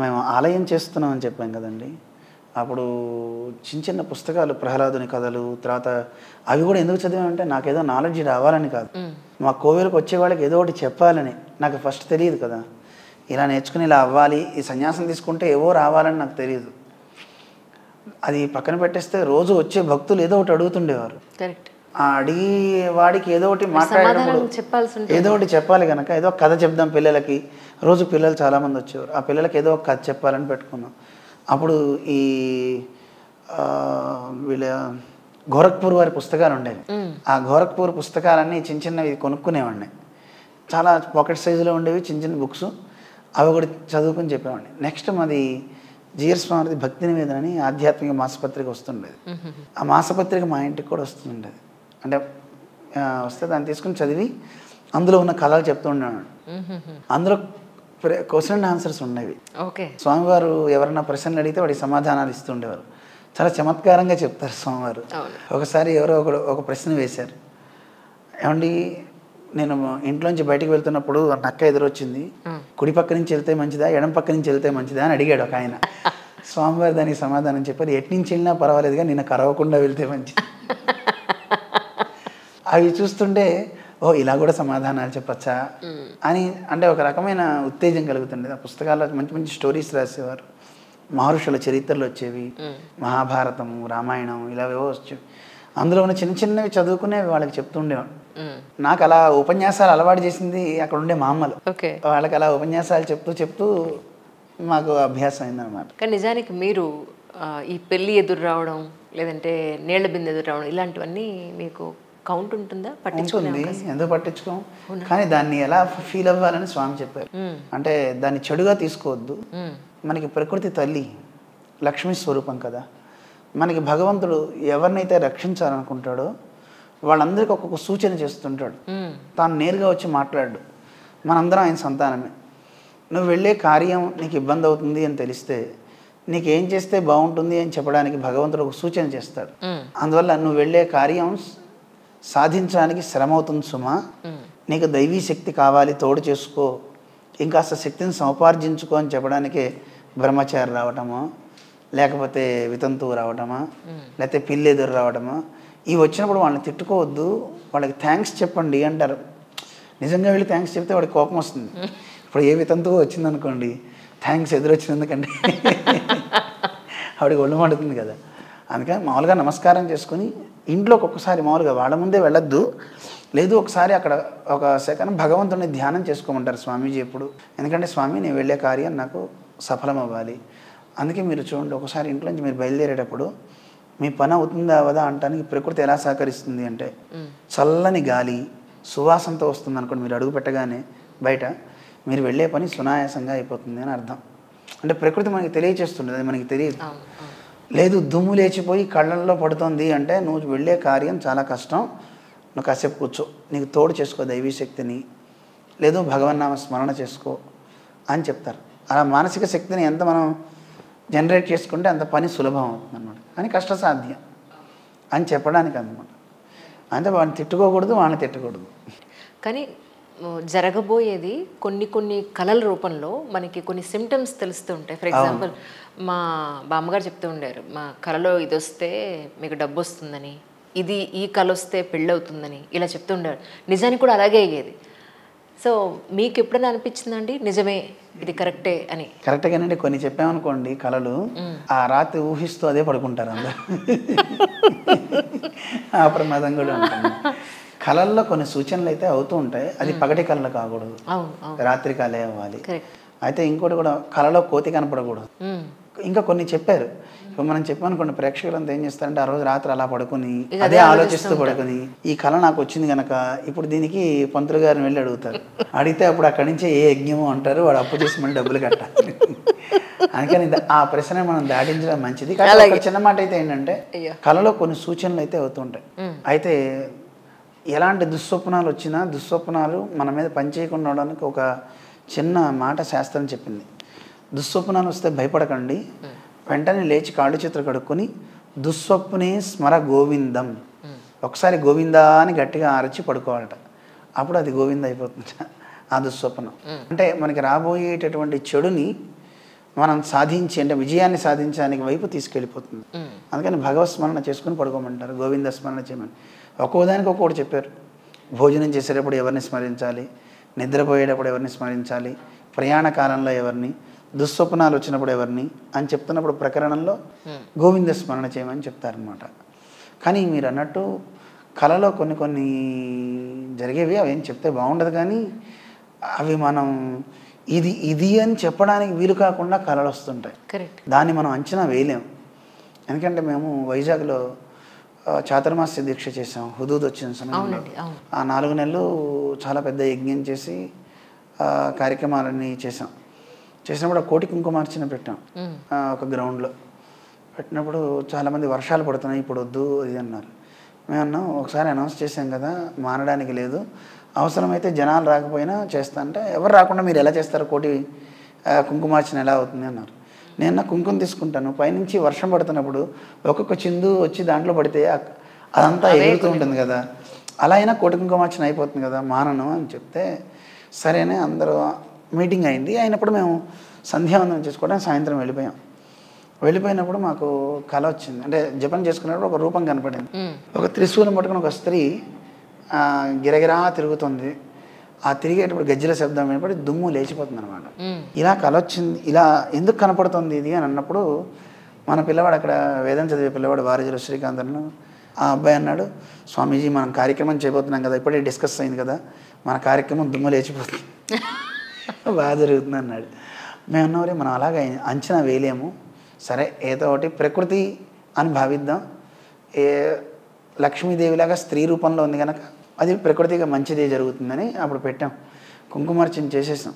మేము ఆలయం చేస్తున్నామని చెప్పాం కదండి. అప్పుడు చిన్న చిన్న పుస్తకాలు ప్రహ్లాదుని కథలు, తర్వాత అవి కూడా ఎందుకు చదివామంటే నాకేదో నాలెడ్జ్ రావాలని కాదు, మా కోవిలకు వచ్చే వాళ్ళకి ఏదో ఒకటి చెప్పాలని. నాకు ఫస్ట్ తెలియదు కదా, ఇలా నేర్చుకుని ఇలా అవ్వాలి, ఈ సన్యాసం తీసుకుంటే ఏవో రావాలని నాకు తెలియదు. అది పక్కన పెట్టేస్తే రోజు వచ్చే భక్తులు ఏదో ఒకటి అడుగుతుండేవారు. ఆ అడిగి వాడికి ఏదో ఒకటి మాట్లాడడం, ఏదో ఒకటి చెప్పాలి కనుక ఏదో కథ చెప్దాం పిల్లలకి. రోజు పిల్లలు చాలామంది వచ్చేవారు, ఆ పిల్లలకి ఏదో ఒక కథ చెప్పాలని పెట్టుకున్నాం. అప్పుడు ఈ వీళ్ళ గోరఖ్పూర్ వారి పుస్తకాలు ఉండేవి. ఆ గోరఖ్పూర్ పుస్తకాలన్నీ చిన్న చిన్నవి కొనుక్కునేవాడిని. చాలా పాకెట్ సైజులో ఉండేవి చిన్న చిన్న బుక్స్. అవి ఒకటి చదువుకుని చెప్పేవాడిని. నెక్స్ట్ మాది జీఆర్ స్వామిది భక్తి నివేదన అని ఆధ్యాత్మిక మాసపత్రిక వస్తుండేది. ఆ మాసపత్రిక మా ఇంటికి కూడా వస్తుండేది. అంటే వస్తే దాన్ని తీసుకుని చదివి అందులో ఉన్న కథలు చెప్తూ ఉండేవాడు. అందులో క్వశ్చన్ అండ్ ఆన్సర్స్ ఉండేవి. స్వామివారు ఎవరన్నా ప్రశ్నలు అడిగితే వాడికి సమాధానాలు ఇస్తుండేవారు. చాలా చమత్కారంగా చెప్తారు స్వామివారు. ఒకసారి ఎవరో ఒక ప్రశ్న వేశారు, ఏమండి నేను ఇంట్లోంచి బయటకు వెళ్తున్నప్పుడు నక్క ఎదురొచ్చింది, కుడి పక్క నుంచి వెళ్తే మంచిదా ఎడం పక్క నుంచి వెళ్తే మంచిదా అని అడిగాడు ఒక ఆయన. స్వామివారు దానికి సమాధానం చెప్పారు, ఎటు నుంచి వెళ్ళినా పర్వాలేదుగా నిన్న కరవకుండా వెళ్తే మంచిది. అవి చూస్తుంటే ఓ ఇలా కూడా సమాధానాలు చెప్పచ్చా అని, అంటే ఒక రకమైన ఉత్తేజం కలుగుతుండేది. ఆ పుస్తకాల్లో మంచి మంచి స్టోరీస్ రాసేవారు. మహర్షుల చరిత్రలు వచ్చేవి, మహాభారతము రామాయణం ఇలావేవో వచ్చేవి. అందులో ఉన్న చిన్న చిన్నవి చదువుకునే వాళ్ళకి చెప్తుండేవాడు. నాకు అలా ఉపన్యాసాలు అలవాటు చేసింది అక్కడ ఉండే మా అమ్మలు. వాళ్ళకి అలా ఉపన్యాసాలు చెప్తూ చెప్తూ మాకు అభ్యాసం అయిందనమాట. కానీ నిజానికి మీరు ఈ పెళ్ళి ఎదురు రావడం లేదంటే నీళ్ల బిందె ఎదురు రావడం ఇలాంటివన్నీ మీకు కౌంట్ ఉంటుందా? ఉంటుంది, ఎందుకు పట్టించుకోం. కానీ దాన్ని ఎలా ఫీల్ అవ్వాలని స్వామి చెప్పారు. అంటే దాన్ని చెడుగా తీసుకోవద్దు. మనకి ప్రకృతి తల్లి లక్ష్మీ స్వరూపం కదా. మనకి భగవంతుడు ఎవరినైతే రక్షించాలనుకుంటాడో వాళ్ళందరికీ ఒక్కొక్క సూచన చేస్తుంటాడు. తాను నేరుగా వచ్చి మాట్లాడు. మనందరం ఆయన సంతానమే. నువ్వు వెళ్ళే కార్యం నీకు ఇబ్బంది అవుతుంది అని తెలిస్తే నీకేం చేస్తే బాగుంటుంది అని చెప్పడానికి భగవంతుడు ఒక సూచన చేస్తాడు. అందువల్ల నువ్వు వెళ్ళే కార్యం సాధించడానికి శ్రమ అవుతుంది సుమా, నీకు దైవీ శక్తి కావాలి, తోడు చేసుకో, ఇంకాస్త శక్తిని సముపార్జించుకో అని చెప్పడానికే బ్రహ్మచారి రావటమా, లేకపోతే వితంతువు రావటమా, లేకపోతే పిల్లి ఎదురు రావటమా. ఇవి వచ్చినప్పుడు వాళ్ళని తిట్టుకోవద్దు, వాళ్ళకి థ్యాంక్స్ చెప్పండి అంటారు. నిజంగా వెళ్ళి థ్యాంక్స్ చెప్తే వాడికి కోపం వస్తుంది. ఇప్పుడు ఏ వితంతువు వచ్చిందనుకోండి, థ్యాంక్స్ ఎదురొచ్చినందుకండి ఆవిడకి ఒళ్ళు మండుతుంది కదా. అందుకని మామూలుగా నమస్కారం చేసుకుని ఇంట్లోకి ఒక్కసారి మామూలుగా వాళ్ళ ముందే వెళ్ళొద్దు. లేదు ఒకసారి అక్కడ ఒక సెకండ్ భగవంతుడిని ధ్యానం చేసుకోమంటారు స్వామీజీ ఎప్పుడు. ఎందుకంటే స్వామి నేను వెళ్ళే కార్యం నాకు సఫలం అవ్వాలి. అందుకే మీరు చూడండి, ఒకసారి ఇంట్లో నుంచి మీరు బయలుదేరేటప్పుడు మీ పని అవుతుందా అవదా అంటానికి ప్రకృతి ఎలా సహకరిస్తుంది అంటే, చల్లని గాలి సువాసనతో వస్తుంది అనుకోండి, మీరు అడుగు పెట్టగానే బయట మీరు వెళ్ళే పని సునాయాసంగా అయిపోతుంది అని అర్థం. అంటే ప్రకృతి మనకి తెలియచేస్తుంది, అది మనకి తెలియదు. లేదు దుమ్ము లేచిపోయి కళ్ళల్లో పడుతుంది అంటే నువ్వు వెళ్ళే కార్యం చాలా కష్టం, నువ్వు కాసేపు కూర్చో, నీకు తోడు చేసుకో దైవీ శక్తిని, లేదు భగవన్నామ స్మరణ చేసుకో అని చెప్తారు. అలా మానసిక శక్తిని ఎంత మనం జనరేట్ చేసుకుంటే అంత పని సులభం అవుతుంది అనమాట. కానీ కష్టసాధ్యం అని చెప్పడానికి అన్నమాట. అంటే వాడిని తిట్టుకోకూడదు, వాళ్ళని తిట్టకూడదు. కానీ జరగబోయేది కొన్ని కొన్ని కళల రూపంలో మనకి కొన్ని సిమ్టమ్స్ తెలుస్తూ ఉంటాయి. ఫర్ ఎగ్జాంపుల్ మా బామ్మగారు చెప్తూ ఉండారు, మా కళలో ఇది వస్తే మీకు డబ్బు వస్తుందని, ఇది ఈ కళ వస్తే పెళ్ళి అవుతుందని ఇలా చెప్తూ ఉండారు. నిజానికి కూడా అలాగే అయ్యేది. సో మీకు ఎప్పుడైనా అనిపించిందండి నిజమే ఇది కరెక్టే అని? కరెక్ట్గానండి. కొన్ని చెప్పామనుకోండి కళలు, ఆ రాత్రి ఊహిస్తూ అదే పడుకుంటారు అందరూ. ఆ ప్రమాదం కూడా ఉంటుంది. కళల్లో కొన్ని సూచనలు అయితే అవుతూ ఉంటాయి, అది పగటి కళలు కాకూడదు, రాత్రి కళే అవ్వాలి. అయితే ఇంకోటి కూడా, కళలో కోతి కనపడకూడదు. ఇంకా కొన్ని చెప్పారు. ఇప్పుడు మనం చెప్పామనుకోండి, ప్రేక్షకులంతా ఏం చేస్తారంటే ఆ రోజు రాత్రి అలా పడుకుని అదే ఆలోచిస్తూ పడుకుని, ఈ కళ నాకు వచ్చింది కనుక ఇప్పుడు దీనికి పంతులు గారిని వెళ్ళి అడుగుతారు. అడిగితే అప్పుడు అక్కడి నుంచే ఏ యజ్ఞమో అంటారు, వాడు అప్పు చేసి మళ్ళీ డబ్బులు కట్టాలి. అందుకని ఆ ప్రశ్న మనం దాటించడం మంచిది. కానీ ఒక చిన్న మాట అయితే ఏంటంటే, కళలో కొన్ని సూచనలు అయితే అవుతుంటాయి. అయితే ఎలాంటి దుస్వప్నాలు వచ్చినా దుస్వప్నాలు మన మీద పనిచేయకుండా ఉండడానికి ఒక చిన్న మాట శాస్త్రం చెప్పింది. దుస్వప్నాలు వస్తే భయపడకండి, వెంటనే లేచి కాళ్ళు చేతులు కడుక్కొని దుస్వప్నే స్మర గోవిందం, ఒకసారి గోవిందా అని గట్టిగా అరచి పడుకోవాలట. అప్పుడు అది గోవింద అయిపోతుంది ఆ దుస్వప్నం. అంటే మనకి రాబోయేటటువంటి చెడుని మనం సాధించి అంటే విజయాన్ని సాధించడానికి వైపు తీసుకెళ్ళిపోతుంది. అందుకని భగవత్ స్మరణ చేసుకుని పడుకోమంటారు, గోవింద స్మరణ చేయమని. ఒక్కోదానికి ఒక్కొక్కటి చెప్పారు. భోజనం చేసేటప్పుడు ఎవరిని స్మరించాలి, నిద్రపోయేటప్పుడు ఎవరిని స్మరించాలి, ప్రయాణ కాలంలో ఎవరిని, దుస్వప్నాలు వచ్చినప్పుడు ఎవరిని అని చెప్తున్నప్పుడు ప్రకరణంలో గోవింద స్మరణ చేయమని చెప్తారనమాట. కానీ మీరు అన్నట్టు కళలో కొన్ని కొన్ని జరిగేవి అవేం చెప్తే బాగుండదు, కానీ అవి మనం ఇది ఇది అని చెప్పడానికి వీలు కాకుండా కళలు వస్తుంటాయి. కరెక్ట్. దాన్ని మనం అంచనా వేయలేం. ఎందుకంటే మేము వైజాగ్లో చాతుర్మాస్య దీక్ష చేసాం హుదూద్ వచ్చిన సమయంలో. ఆ 4 నెలలు చాలా పెద్ద యజ్ఞం చేసి కార్యక్రమాలన్నీ చేసినప్పుడు ఆ కోటి కుంకుమార్చన పెట్టాం ఒక గ్రౌండ్లో. పెట్టినప్పుడు చాలామంది వర్షాలు పడుతున్నాయి ఇప్పుడు వద్దు ఇది అన్నారు. మేము అన్నాం ఒకసారి అనౌన్స్ చేసాం కదా, మానడానికి లేదు, అవసరమైతే జనాలు రాకపోయినా చేస్తా అంటే, ఎవరు రాకుండా మీరు ఎలా చేస్తారు, కోటి కుంకుమార్చన ఎలా అవుతుంది అన్నారు. నేను కుంకుమ తీసుకుంటాను, పైనుంచి వర్షం పడుతున్నప్పుడు ఒక్కొక్క చిందు వచ్చి దాంట్లో పడితే అదంతా ఎగురుతూ ఉంటుంది కదా, అలా అయినా కోటి కుంకుమార్చన అయిపోతుంది కదా, మానను అని చెప్తే సరేనే అందరూ మీటింగ్ అయింది. అయినప్పుడు మేము సంధ్యావందనం చేసుకోవడానికి సాయంత్రం వెళ్ళిపోయినప్పుడు మాకు కళ వచ్చింది. అంటే జపం చేసుకున్నప్పుడు ఒక రూపం కనపడింది. ఒక త్రిశూలం పట్టుకుని ఒక స్త్రీ గిరగిరా తిరుగుతుంది. ఆ తిరిగేటప్పుడు గజ్జల శబ్దం వినపడి దుమ్ము లేచిపోతుంది అనమాట. ఇలా కళ వచ్చింది, ఇలా ఎందుకు కనపడుతుంది ఇది అని అన్నప్పుడు మన పిల్లవాడు అక్కడ వేదం చదివే పిల్లవాడు వారజుల శ్రీకాంత్ అన్న ఆ అబ్బాయి అన్నాడు, స్వామీజీ మనం కార్యక్రమం చేయబోతున్నాం కదా, ఇప్పుడే డిస్కస్ అయింది కదా, మన కార్యక్రమం దుమ్ము లేచిపోతుంది బాగా జరుగుతుంది అన్నాడు. మేము అన్నవరే మనం అలాగే అంచనా వేయలేము, సరే ఏదో ఒకటి ప్రకృతి అని భావిద్దాం, లక్ష్మీదేవిలాగా స్త్రీ రూపంలో ఉంది కనుక అది ప్రకృతిగా మంచిదే జరుగుతుందని అప్పుడు పెట్టాం. కుంకుమార్చన చేసేసాం.